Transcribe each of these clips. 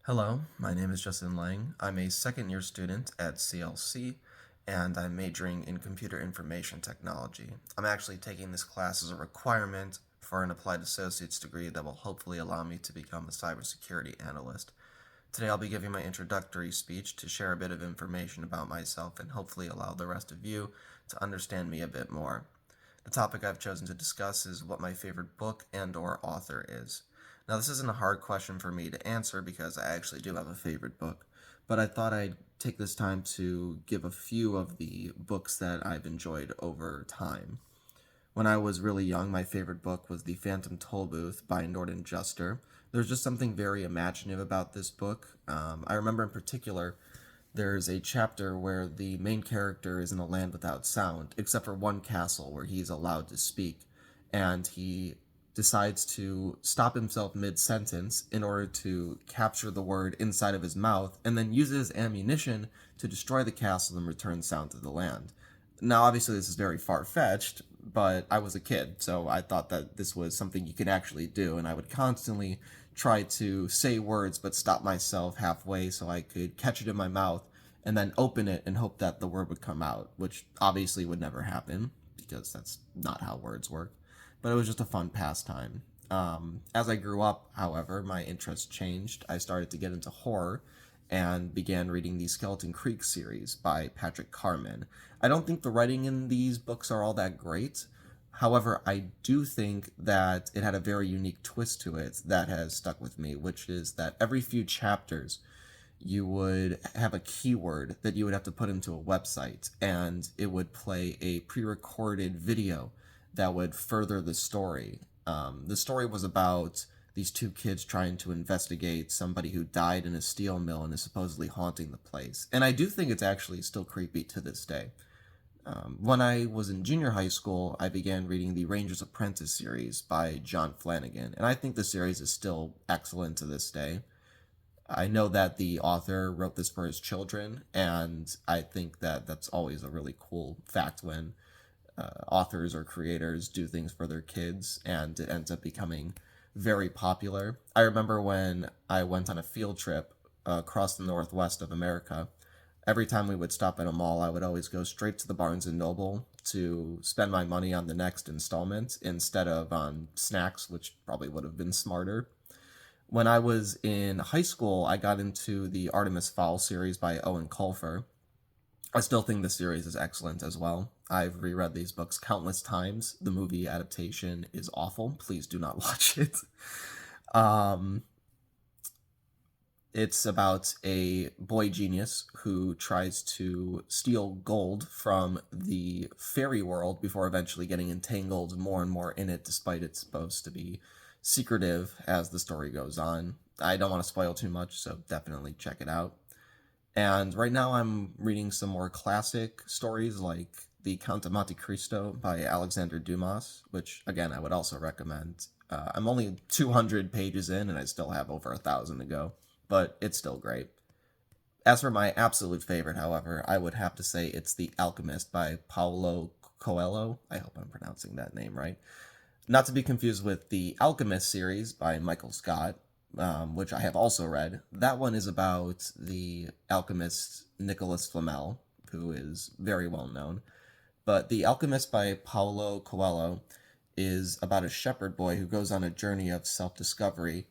Hello, my name is Justin Lang. I'm a second year student at CLC and I'm majoring in computer information technology. I'm actually taking this class as a requirement for an applied associate's degree that will hopefully allow me to become a cybersecurity analyst. Today I'll be giving my introductory speech to share a bit of information about myself and hopefully allow the rest of you to understand me a bit more. The topic I've chosen to discuss is what my favorite book and/or author is. Now, this isn't a hard question for me to answer because I actually do have a favorite book, but I thought I'd take this time to give a few of the books that I've enjoyed over time. When I was really young, my favorite book was The Phantom Tollbooth by Norton Juster. There's just something very imaginative about this book. I remember in particular there's a chapter where the main character is in a land without sound, except for one castle where he's allowed to speak, and he decides to stop himself mid-sentence in order to capture the word inside of his mouth, and then uses ammunition to destroy the castle and return sound to the land. Now, obviously, this is very far-fetched, but I was a kid, so I thought that this was something you could actually do, and I would constantly try to say words but stop myself halfway so I could catch it in my mouth and then open it and hope that the word would come out, which obviously would never happen because that's not how words work. But it was just a fun pastime. As I grew up, however, my interest changed. I started to get into horror and began reading the Skeleton Creek series by Patrick Carman. I don't think the writing in these books are all that great. However, I do think that it had a very unique twist to it that has stuck with me, which is that every few chapters you would have a keyword that you would have to put into a website, and it would play a pre-recorded video that would further the story. The story was about these two kids trying to investigate somebody who died in a steel mill and is supposedly haunting the place. And I do think it's actually still creepy to this day. When I was in junior high school, I began reading the Ranger's Apprentice series by John Flanagan, and I think the series is still excellent to this day. I know that the author wrote this for his children, and I think that that's always a really cool fact when authors or creators do things for their kids, and it ends up becoming very popular. I remember when I went on a field trip across the northwest of America. Every time we would stop at a mall, I would always go straight to the Barnes and Noble to spend my money on the next installment instead of on snacks, which probably would have been smarter. When I was in high school, I got into the Artemis Fowl series by Owen Colfer. I still think the series is excellent as well. I've reread these books countless times. The movie adaptation is awful. Please do not watch it. Um, it's about a boy genius who tries to steal gold from the fairy world before eventually getting entangled more and more in it, despite it's supposed to be secretive as the story goes on. I don't want to spoil too much, so definitely check it out. And right now I'm reading some more classic stories like The Count of Monte Cristo by Alexander Dumas, which, again, I would also recommend. I'm only 200 pages in, and I still have over 1,000 to go, but it's still great. As for my absolute favorite, however, I would have to say it's The Alchemist by Paulo Coelho. I hope I'm pronouncing that name right. Not to be confused with the Alchemist series by Michael Scott, which I have also read. That one is about the alchemist Nicholas Flamel, who is very well known. But The Alchemist by Paulo Coelho is about a shepherd boy who goes on a journey of self-discovery,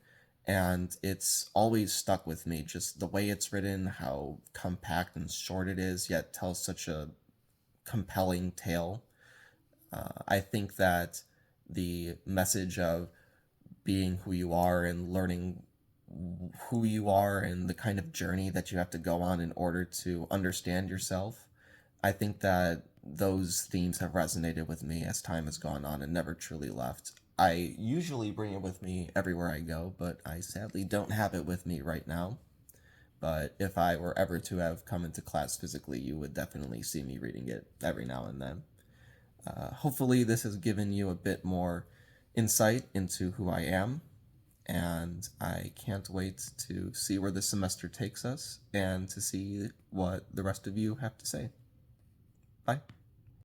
and it's always stuck with me, just the way it's written, how compact and short it is, yet tells such a compelling tale. I think that the message of being who you are and learning who you are and the kind of journey that you have to go on in order to understand yourself. I think that those themes have resonated with me as time has gone on and never truly left. I usually bring it with me everywhere I go, but I sadly don't have it with me right now. But if I were ever to have come into class physically, you would definitely see me reading it every now and then. Hopefully this has given you a bit more insight into who I am, and I can't wait to see where this semester takes us and to see what the rest of you have to say. Bye.